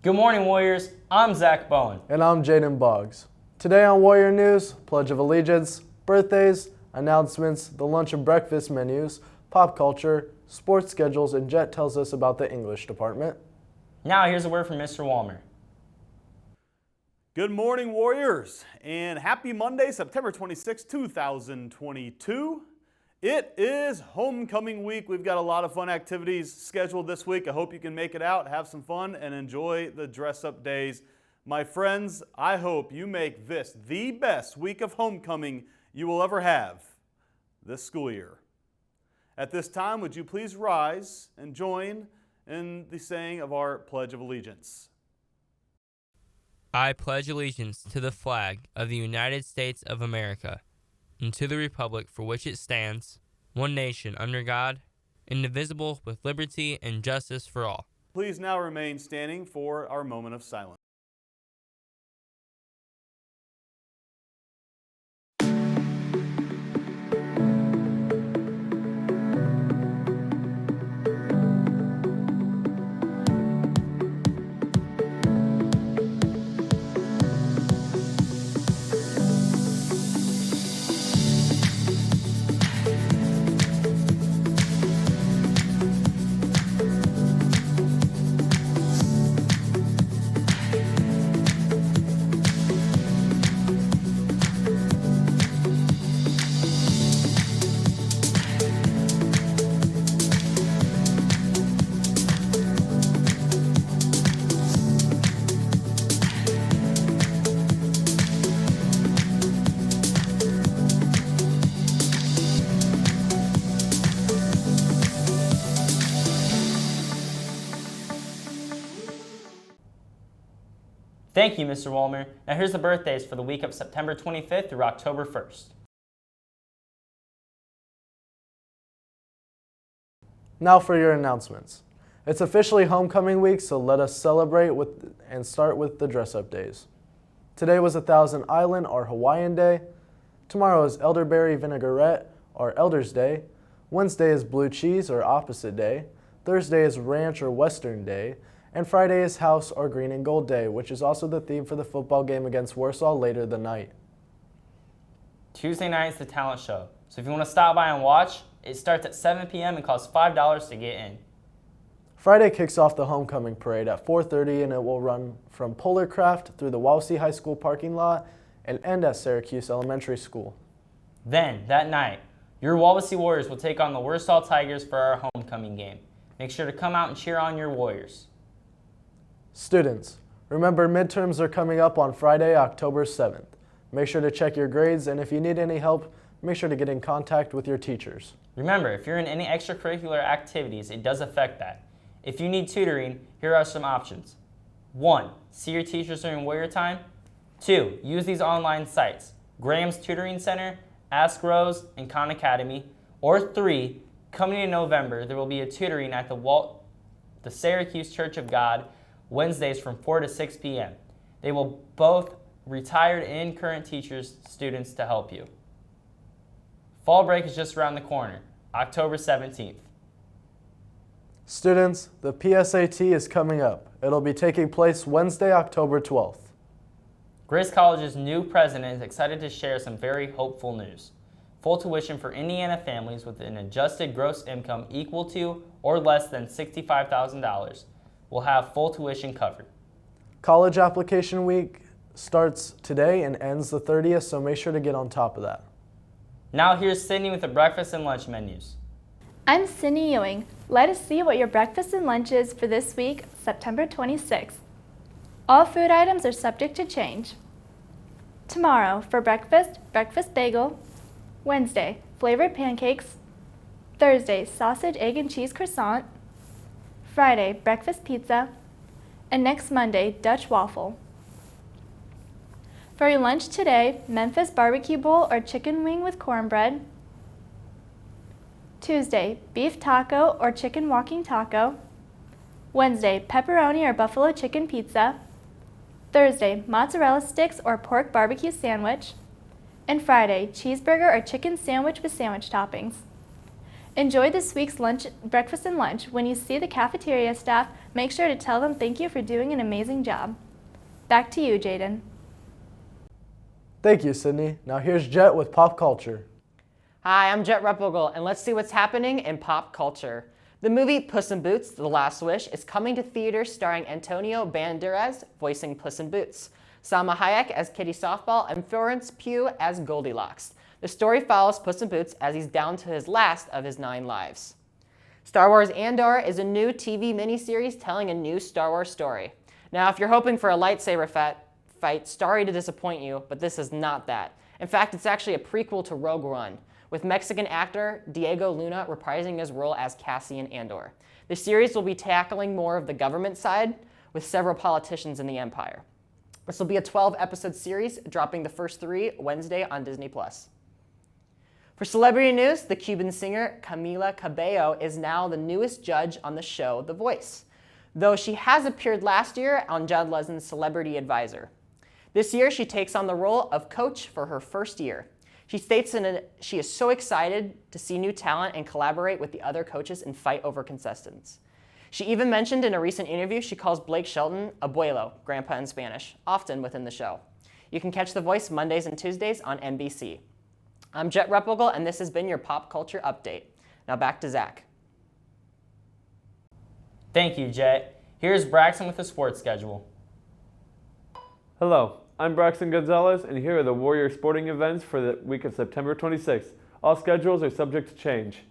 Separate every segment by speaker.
Speaker 1: Good morning, Warriors. I'm Zach Bowen.
Speaker 2: And I'm Jaden Boggs. Today on Warrior News, Pledge of Allegiance, birthdays, announcements, the lunch and breakfast menus, pop culture, sports schedules, and Jet tells us about the English department.
Speaker 1: Now here's a word from Mr. Walmer.
Speaker 3: Good morning, Warriors, and happy Monday, September 26, 2022. It is homecoming week. We've got a lot of fun activities scheduled this week. I hope you can make it out, have some fun, and enjoy the dress-up days. My friends, I hope you make this the best week of homecoming you will ever have this school year. At this time, would you please rise and join in the saying of our Pledge of Allegiance.
Speaker 4: I pledge allegiance to the flag of the United States of America and to the republic for which it stands, one nation under God, indivisible with liberty and justice for all.
Speaker 3: Please now remain standing for our moment of silence.
Speaker 1: Thank you, Mr. Walmer. Now here's the birthdays for the week of September 25th through October 1st.
Speaker 2: Now for your announcements. It's officially homecoming week, so let us celebrate and start with the dress-up days. Today was Thousand Island, our Hawaiian Day. Tomorrow is Elderberry Vinaigrette, our Elders Day. Wednesday is Blue Cheese, or Opposite Day. Thursday is Ranch, or Western Day. And Friday is House, or Green and Gold Day, which is also the theme for the football game against Warsaw later the night.
Speaker 1: Tuesday night is the talent show, so if you want to stop by and watch, it starts at 7 p.m. and costs $5 to get in.
Speaker 2: Friday kicks off the homecoming parade at 4:30, and it will run from Polarcraft through the Wawsee High School parking lot and end at Syracuse Elementary School.
Speaker 1: Then, that night, your Wawsee Warriors will take on the Warsaw Tigers for our homecoming game. Make sure to come out and cheer on your Warriors.
Speaker 2: Students, remember midterms are coming up on Friday, October 7th. Make sure to check your grades, and if you need any help, make sure to get in contact with your teachers.
Speaker 1: Remember, if you're in any extracurricular activities, it does affect that. If you need tutoring, here are some options. 1. See your teachers during warrior time. 2. Use these online sites, Graham's Tutoring Center, Ask Rose, and Khan Academy. Or 3. Coming in November, there will be a tutoring at the Syracuse Church of God, Wednesdays from 4 to 6 p.m. They will both retired and current teachers, students to help you. Fall break is just around the corner, October 17th.
Speaker 2: Students, the PSAT is coming up. It'll be taking place Wednesday, October 12th.
Speaker 1: Grace College's new president is excited to share some very hopeful news. Full tuition for Indiana families with an adjusted gross income equal to or less than $65,000 will have full tuition covered.
Speaker 2: College application week starts today and ends the 30th, so make sure to get on top of that.
Speaker 1: Now here's Sydney with the breakfast and lunch menus.
Speaker 5: I'm Sydney Ewing. Let us see what your breakfast and lunch is for this week, September 26th. All food items are subject to change. Tomorrow, for breakfast, breakfast bagel. Wednesday, flavored pancakes. Thursday, sausage, egg, and cheese croissant. Friday, breakfast pizza. And next Monday, Dutch waffle. For your lunch today, Memphis barbecue bowl or chicken wing with cornbread. Tuesday, beef taco or chicken walking taco. Wednesday, pepperoni or buffalo chicken pizza. Thursday, mozzarella sticks or pork barbecue sandwich. And Friday, cheeseburger or chicken sandwich with sandwich toppings. Enjoy this week's breakfast and lunch. When you see the cafeteria staff, make sure to tell them thank you for doing an amazing job. Back to you, Jaden.
Speaker 2: Thank you, Sydney. Now here's Jet with Pop Culture.
Speaker 6: Hi, I'm Jet Replogle, and let's see what's happening in pop culture. The movie Puss in Boots: The Last Wish is coming to theaters, starring Antonio Banderas voicing Puss in Boots, Salma Hayek as Kitty Softball, and Florence Pugh as Goldilocks. The story follows Puss in Boots as he's down to his last of his 9 lives. Star Wars Andor is a new TV miniseries telling a new Star Wars story. Now, if you're hoping for a lightsaber fight, sorry to disappoint you, but this is not that. In fact, it's actually a prequel to Rogue One, with Mexican actor Diego Luna reprising his role as Cassian Andor. The series will be tackling more of the government side, with several politicians in the Empire. This will be a 12-episode series, dropping the first 3 Wednesday on Disney+. For celebrity news, the Cuban singer Camila Cabello is now the newest judge on the show The Voice, though she has appeared last year on Judd Lezin's Celebrity Advisor. This year, she takes on the role of coach for her first year. She states she is so excited to see new talent and collaborate with the other coaches and fight over contestants. She even mentioned in a recent interview she calls Blake Shelton abuelo, grandpa in Spanish, often within the show. You can catch The Voice Mondays and Tuesdays on NBC. I'm Jet Replogle, and this has been your Pop Culture Update. Now back to Zach.
Speaker 1: Thank you, Jet. Here's Braxton with the sports schedule.
Speaker 7: Hello, I'm Braxton Gonzalez, and here are the Warrior sporting events for the week of September 26th. All schedules are subject to change.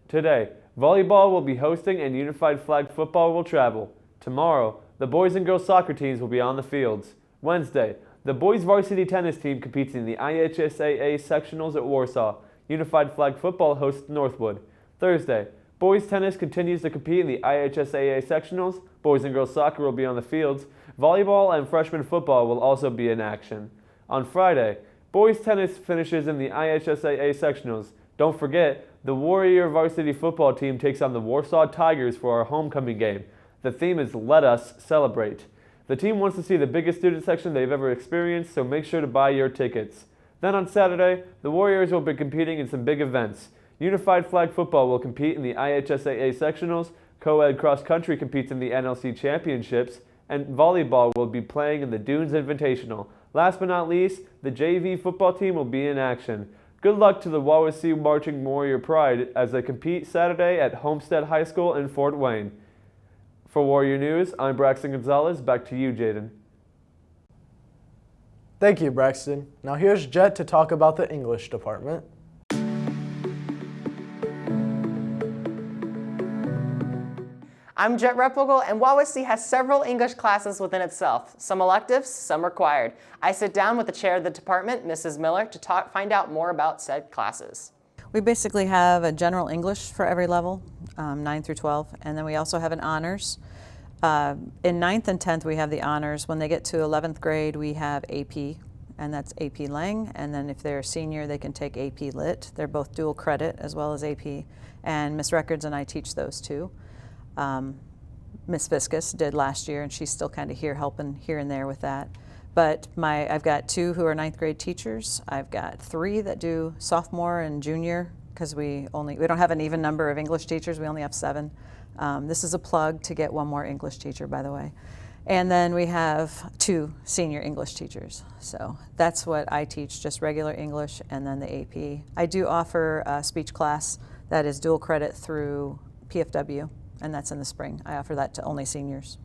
Speaker 7: Today, volleyball will be hosting and unified flag football will travel. Tomorrow, the boys and girls soccer teams will be on the fields. Wednesday, the boys varsity tennis team competes in the IHSAA sectionals at Warsaw. Unified flag football hosts Northwood. Thursday, boys tennis continues to compete in the IHSAA sectionals. Boys and girls soccer will be on the fields. Volleyball and freshman football will also be in action. On Friday, boys tennis finishes in the IHSAA sectionals. Don't forget, the Warrior varsity football team takes on the Warsaw Tigers for our homecoming game. The theme is Let Us Celebrate. The team wants to see the biggest student section they've ever experienced, so make sure to buy your tickets. Then on Saturday, the Warriors will be competing in some big events. Unified flag football will compete in the IHSAA sectionals, co-ed cross country competes in the NLC championships, and volleyball will be playing in the Dunes Invitational. Last but not least, the JV football team will be in action. Good luck to the Wawasee Marching Warrior Pride as they compete Saturday at Homestead High School in Fort Wayne. For Warrior News, I'm Braxton Gonzalez. Back to you, Jaden.
Speaker 2: Thank you, Braxton. Now here's Jet to talk about the English department.
Speaker 6: I'm Jet Replogle, and Wawasee has several English classes within itself, some electives, some required. I sit down with the chair of the department, Mrs. Miller, to find out more about said classes.
Speaker 8: We basically have a general English for every level, 9 through 12, and then we also have an honors. In 9th and 10th, we have the honors. When they get to 11th grade, we have AP, and that's AP Lang, and then if they're a senior, they can take AP Lit. They're both dual credit as well as AP, and Miss Records and I teach those too. Miss Viscus did last year, and she's still kind of here helping here and there with that. But I've got 2 who are 9th grade teachers. I've got 3 that do sophomore and junior, because we don't have an even number of English teachers. We only have 7. This is a plug to get 1 more English teacher, by the way. And then we have 2 senior English teachers. So that's what I teach, just regular English and then the AP. I do offer a speech class that is dual credit through PFW, and that's in the spring. I offer that to only seniors.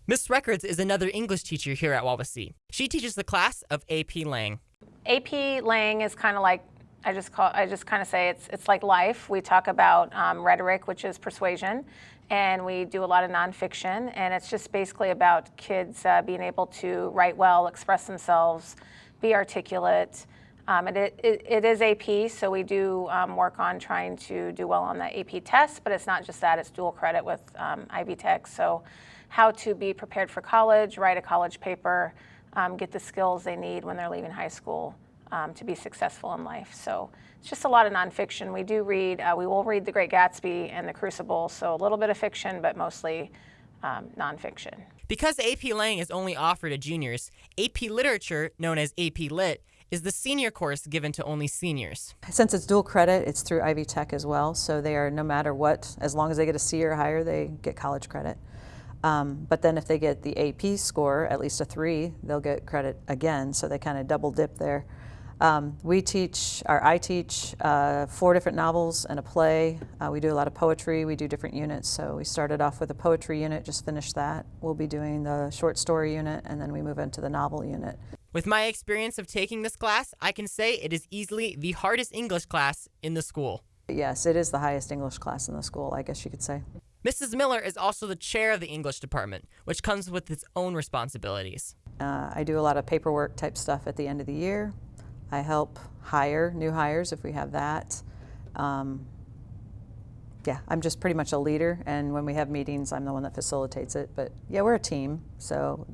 Speaker 9: Miss Records is another English teacher here at Wawasee. She teaches the class of AP Lang.
Speaker 10: AP Lang is kind of like, I just kind of say it's like life. We talk about rhetoric, which is persuasion, and we do a lot of nonfiction, and it's just basically about kids being able to write well, express themselves, be articulate. It is AP, so we do work on trying to do well on the AP test, but it's not just that, it's dual credit with Ivy Tech. So how to be prepared for college, write a college paper, get the skills they need when they're leaving high school to be successful in life. So it's just a lot of nonfiction. We do read, we will read The Great Gatsby and The Crucible, so a little bit of fiction, but mostly nonfiction.
Speaker 9: Because AP Lang is only offered to juniors, AP Literature, known as AP Lit, Is the senior course given to only seniors?
Speaker 8: Since it's dual credit, it's through Ivy Tech as well, so they are, no matter what, as long as they get a C or higher, they get college credit. But then if they get the AP score, at least a 3, they'll get credit again, so they kind of double dip there. I teach 4 different novels and a play. We do a lot of poetry. We do different units. So we started off with a poetry unit, just finished that. We'll be doing the short story unit, and then we move into the novel unit.
Speaker 9: With my experience of taking this class, I can say it is easily the hardest English class in the school.
Speaker 8: Yes, it is the highest English class in the school, I guess you could say.
Speaker 9: Mrs. Miller is also the chair of the English department, which comes with its own responsibilities.
Speaker 8: I do a lot of paperwork type stuff at the end of the year. I help hire new hires if we have that. Yeah, I'm just pretty much a leader, and when we have meetings, I'm the one that facilitates it. But yeah, we're a team, so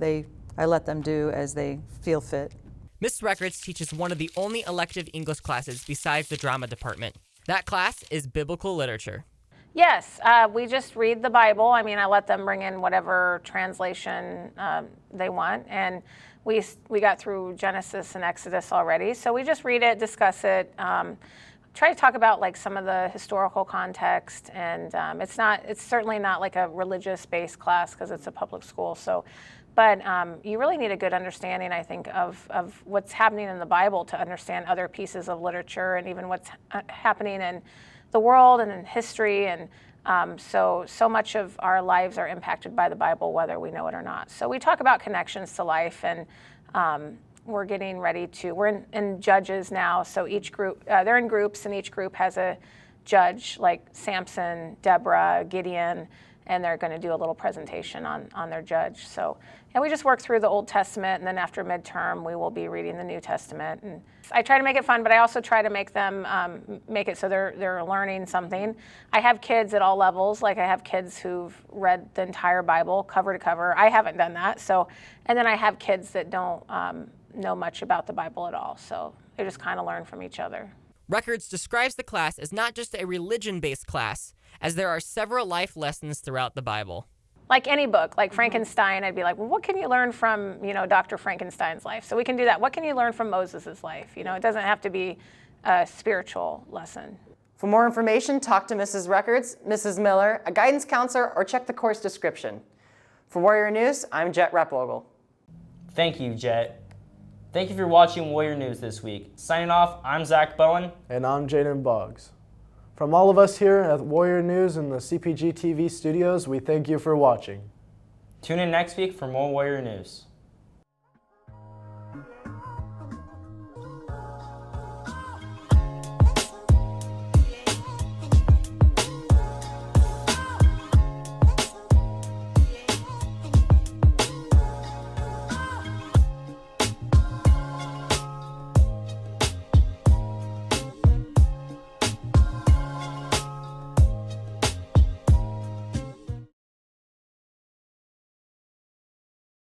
Speaker 8: I let them do as they feel fit.
Speaker 9: Miss Records teaches one of the only elective English classes besides the drama department. That class is biblical literature.
Speaker 10: Yes, we just read the Bible. I mean, I let them bring in whatever translation they want, and we got through Genesis and Exodus already. So we just read it, discuss it, try to talk about like some of the historical context, and it's certainly not like a religious-based class because it's a public school. So, but you really need a good understanding, I think, of what's happening in the Bible to understand other pieces of literature and even what's happening in the world and in history, and so much of our lives are impacted by the Bible, whether we know it or not. So we talk about connections to life, and we're getting ready to, we're in Judges now, so each group, they're in groups, and each group has a judge, like Samson, Deborah, Gideon, and they're going to do a little presentation on their judge. So, and we just work through the Old Testament, and then after midterm, we will be reading the New Testament. And I try to make it fun, but I also try to make them make it so they're learning something. I have kids at all levels. Like I have kids who've read the entire Bible cover to cover. I haven't done that. So, and then I have kids that don't know much about the Bible at all. So they just kind of learn from each other.
Speaker 9: Records describes the class as not just a religion-based class, as there are several life lessons throughout the Bible.
Speaker 10: Like any book, like Frankenstein, I'd be like, well, what can you learn from, Dr. Frankenstein's life? So we can do that. What can you learn from Moses' life? It doesn't have to be a spiritual lesson.
Speaker 6: For more information, talk to Mrs. Records, Mrs. Miller, a guidance counselor, or check the course description. For Warrior News, I'm Jet Replogle.
Speaker 1: Thank you, Jet. Thank you for watching Warrior News this week. Signing off, I'm Zach Bowen.
Speaker 2: And I'm Jaden Boggs. From all of us here at Warrior News and the CPG-TV studios, we thank you for watching.
Speaker 1: Tune in next week for more Warrior News.